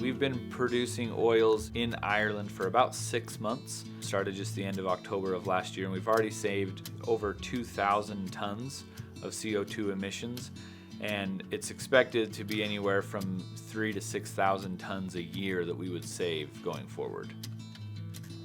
We've been producing oils in Ireland for about 6 months. Started just the end of October of last year, and we've already saved over 2,000 tons of CO2 emissions, and it's expected to be anywhere from 3,000 to 6,000 tons a year that we would save going forward.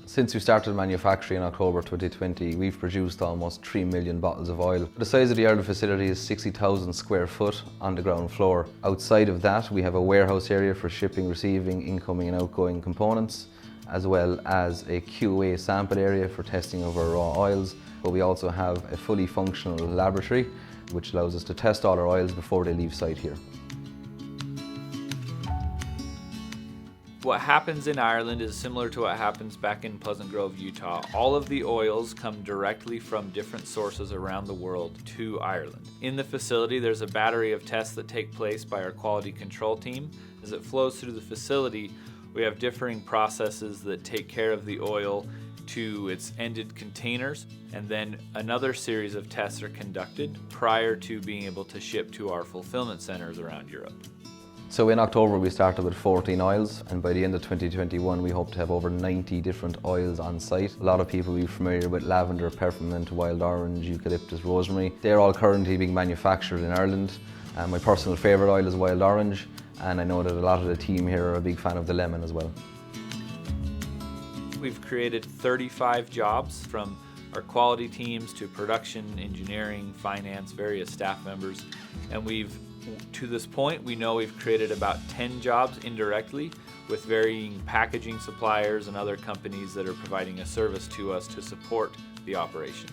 Since we started manufacturing in October 2020, we've produced almost 3 million bottles of oil. The size of the Ireland facility is 60,000 square foot on the ground floor. Outside of that, we have a warehouse area for shipping, receiving, incoming and outgoing components, as well as a QA sample area for testing of our raw oils. But we also have a fully functional laboratory, which allows us to test all our oils before they leave site here. What happens in Ireland is similar to what happens back in Pleasant Grove, Utah. All of the oils come directly from different sources around the world to Ireland. In the facility, there's a battery of tests that take place by our quality control team. As it flows through the facility, we have differing processes that take care of the oil to its ended containers, and then another series of tests are conducted prior to being able to ship to our fulfillment centers around Europe. So in October we started with 14 oils, and by the end of 2021 we hope to have over 90 different oils on site. A lot of people will be familiar with lavender, peppermint, wild orange, eucalyptus, rosemary. They're all currently being manufactured in Ireland. My personal favourite oil is wild orange, and I know that a lot of the team here are a big fan of the lemon as well. We've created 35 jobs, from our quality teams to production, engineering, finance, various staff members, and to this point, we know we've created about 10 jobs indirectly with varying packaging suppliers and other companies that are providing a service to us to support the operations.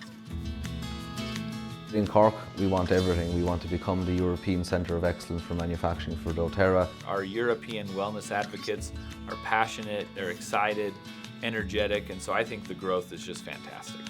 In Cork, we want everything. We want to become the European Centre of Excellence for manufacturing for DOTERRA. Our European wellness advocates are passionate, they're excited, energetic, and so I think the growth is just fantastic.